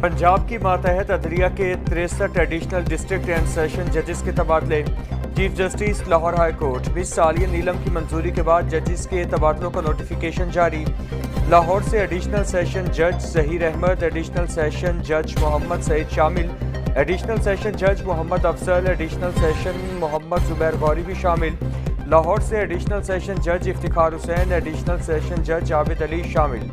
پنجاب کی ماتحت عدلیہ کے 63 ایڈیشنل ڈسٹرکٹ اینڈ سیشن ججز کے تبادلے۔ Chief justice Lahore high court 20 سالیہ نیلم کی منظوری کے بعد ججز کے تبادلوں کا نوٹیفیکیشن جاری۔ لاہور سے ایڈیشنل سیشن جج ظہیر احمد، ایڈیشنل سیشن جج محمد سعید شامل، ایڈیشنل سیشن جج محمد افضل، ایڈیشنل سیشن محمد زبیر غوری بھی شامل۔ لاہور سے ایڈیشنل سیشن جج افتخار حسین، ایڈیشنل سیشن جج عابد علی شامل۔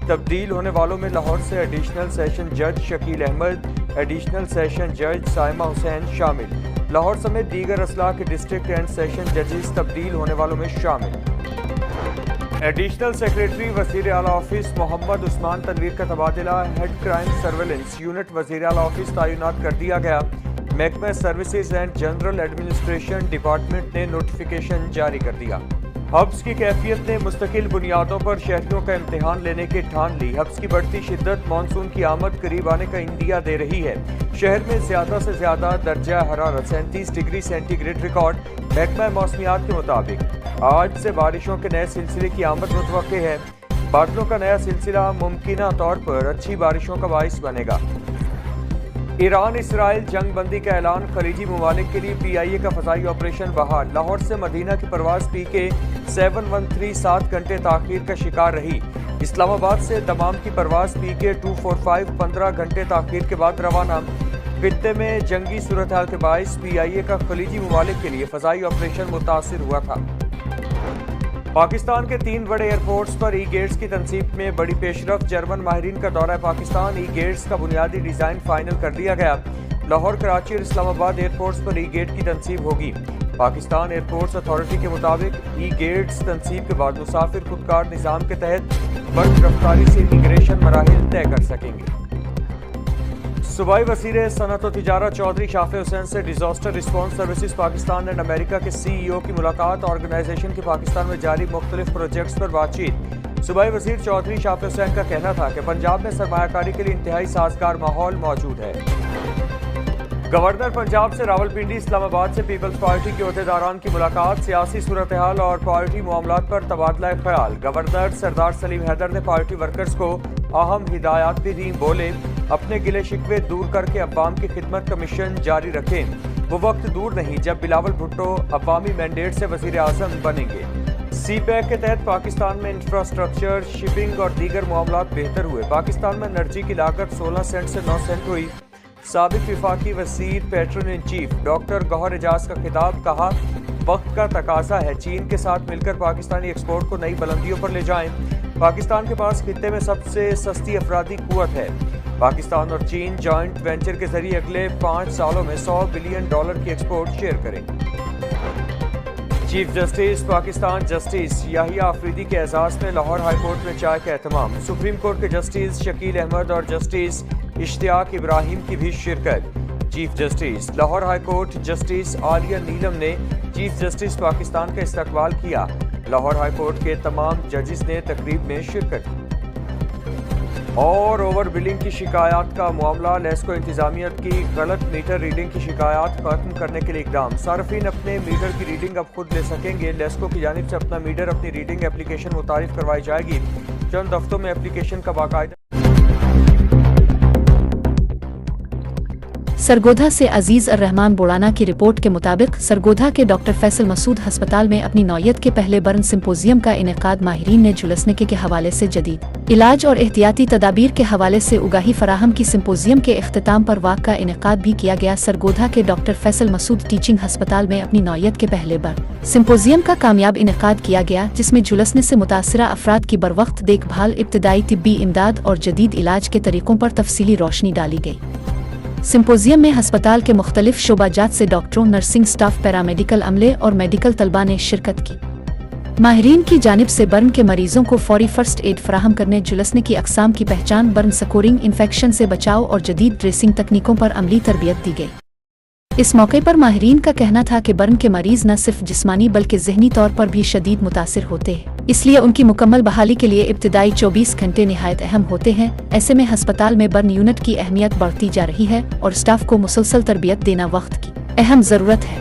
تبدیل ہونے والوں میں لاہور سے ایڈیشنل سیشن جج شکیل احمد، ایڈیشنل سیشن جج سائمہ حسین شامل۔ لاہور سمیت دیگر اضلاع کے ڈسٹرکٹ اینڈ سیشن ججز تبدیل ہونے والوں میں شامل۔ ایڈیشنل سیکریٹری وزیر اعلیٰ آفس محمد عثمان تنویر کا تبادلہ، ہیڈ کرائم سرویلنس یونٹ وزیر اعلیٰ آفس تعینات کر دیا گیا۔ محکمہ services and general administration department نے نوٹیفیکیشن جاری کر دیا۔ حبس کی کیفیت نے مستقل بنیادوں پر شہریوں کا امتحان لینے کی ٹھان لی۔ حبس کی بڑھتی شدت مانسون کی آمد قریب آنے کا اندیہ دے رہی ہے۔ شہر میں زیادہ سے زیادہ درجہ حرارت 37 ڈگری سینٹی گریڈ ریکارڈ۔ محکمہ موسمیات کے مطابق آج سے بارشوں کے نئے سلسلے کی آمد متوقع ہے۔ بادلوں کا نیا سلسلہ ممکنہ طور پر اچھی بارشوں کا باعث بنے گا۔ ایران اسرائیل جنگ بندی کا اعلان، خلیجی ممالک کے لیے PIA کا فضائی آپریشن بحال۔ لاہور سے مدینہ کی پرواز PK 713 7 گھنٹے تاخیر کا شکار رہی۔ اسلام آباد سے دمام کی پرواز PK 245 15 گھنٹے تاخیر کے بعد روانہ۔ خطے میں جنگی صورتحال کے باعث PIA کا خلیجی ممالک کے لیے فضائی آپریشن متاثر ہوا تھا۔ پاکستان کے 3 بڑے ایئرپورٹس پر ای گیٹس کی تنصیب میں بڑی پیش رفت۔ جرمن ماہرین کا دورہ پاکستان، ای گیٹس کا بنیادی ڈیزائن فائنل کر لیا گیا۔ لاہور، کراچی اور اسلام آباد ایئرپورٹس پر ای گیٹ کی تنصیب ہوگی۔ پاکستان ایئرپورٹس اتھارٹی کے مطابق ای گیٹس تنصیب کے بعد مسافر خودکار نظام کے تحت برق رفتاری سے امیگریشن مراحل طے کر سکیں گے۔ صوبائی وزیر صنعت و تجارت چودھری شافع حسین سے disaster response services Pakistan and America کے CEO کی ملاقات۔ آرگنائزیشن کی پاکستان میں جاری مختلف پروجیکٹس پر بات چیت۔ صوبائی وزیر چودھری شافع حسین کا کہنا تھا کہ پنجاب میں سرمایہ کاری کے لیے انتہائی سازگار ماحول موجود ہے۔ گورنر پنجاب سے راولپنڈی، اسلام آباد سے پیپلز پارٹی کے عہدیداران کی ملاقات۔ سیاسی صورتحال اور پارٹی معاملات پر تبادلہ خیال۔ گورنر سردار سلیم حیدر نے پارٹی ورکرز کو اہم ہدایات بھی دیں۔ بولے، اپنے گلے شکوے دور کر کے عوام کی خدمت کا مشن جاری رکھیں۔ وہ وقت دور نہیں جب بلاول بھٹو عوامی مینڈیٹ سے وزیر اعظم بنیں گے۔ سی پیک کے تحت پاکستان میں انفراسٹرکچر، شپنگ اور دیگر معاملات بہتر ہوئے۔ پاکستان میں انرجی کی لاگت 16 سینٹ سے 9 سینٹ ہوئی۔ سابق وفاقی وزیر پیٹرن ان چیف ڈاکٹر گوہر اعجاز کا خطاب، کہا وقت کا تقاضا ہے چین کے ساتھ مل کر پاکستانی ایکسپورٹ کو نئی بلندیوں پر لے جائیں۔ پاکستان کے پاس خطے میں سب سے سستی افرادی قوت ہے۔ پاکستان اور چین جوائنٹ وینچر کے ذریعے اگلے 5 سالوں میں $100 بلین کی ایکسپورٹ شیئر کریں۔ چیف جسٹس پاکستان جسٹس یحییٰ آفریدی کے اعزاز میں لاہور ہائی کورٹ میں چائے کا اہتمام۔ سپریم کورٹ کے جسٹس شکیل احمد اور جسٹس اشتیاق ابراہیم کی بھی شرکت۔ Chief justice Lahore high court justice Aalia Neelum نے چیف جسٹس پاکستان کا استقبال کیا۔ لاہور ہائی کورٹ کے تمام ججز نے تقریب میں شرکت کی۔ اور اوور بلنگ کی شکایات کا معاملہ، لیسکو انتظامیہ کی غلط میٹر ریڈنگ کی شکایات ختم کرنے کے لیے اقدام۔ صارفین اپنے میٹر کی ریڈنگ اب خود لے سکیں گے۔ لیسکو کی جانب سے اپنا میٹر اپنی ریڈنگ اپلیکیشن متعارف کروائی جائے گی۔ چند ہفتوں میں اپلیکیشن کا باقاعدہ سرگودھا سے عزیز الرحمان بوڑانہ کی رپورٹ کے مطابق سرگودھا کے ڈاکٹر فیصل مسعود ہسپتال میں اپنی نوعیت کے پہلے برن سمپوزیم کا انعقاد۔ ماہرین نے جھلسنے کے حوالے سے جدید علاج اور احتیاطی تدابیر کے حوالے سے آگاہی فراہم کی۔ سمپوزیم کے اختتام پر واقع کا انعقاد بھی کیا گیا۔ سرگودھا کے ڈاکٹر فیصل مسعود ٹیچنگ ہسپتال میں اپنی نوعیت کے پہلے برن سمپوزیم کا کامیاب انعقاد کیا گیا، جس میں جھلسنے سے متاثرہ افراد کی بروقت دیکھ بھال، ابتدائی طبی امداد اور جدید علاج کے طریقوں پر تفصیلی روشنی ڈالی گئی۔ سمپوزیم میں ہسپتال کے مختلف شعبہ جات سے ڈاکٹروں، نرسنگ سٹاف، پیرامیڈیکل عملے اور میڈیکل طلباء نے شرکت کی۔ ماہرین کی جانب سے برن کے مریضوں کو فوری فرسٹ ایڈ فراہم کرنے، جھلسنے کی اقسام کی پہچان، برن سکورنگ، انفیکشن سے بچاؤ اور جدید ڈریسنگ تکنیکوں پر عملی تربیت دی گئی۔ اس موقع پر ماہرین کا کہنا تھا کہ برن کے مریض نہ صرف جسمانی بلکہ ذہنی طور پر بھی شدید متاثر ہوتے ہیں، اس لیے ان کی مکمل بحالی کے لیے ابتدائی 24 گھنٹے نہایت اہم ہوتے ہیں۔ ایسے میں ہسپتال میں برن یونٹ کی اہمیت بڑھتی جا رہی ہے اور سٹاف کو مسلسل تربیت دینا وقت کی اہم ضرورت ہے۔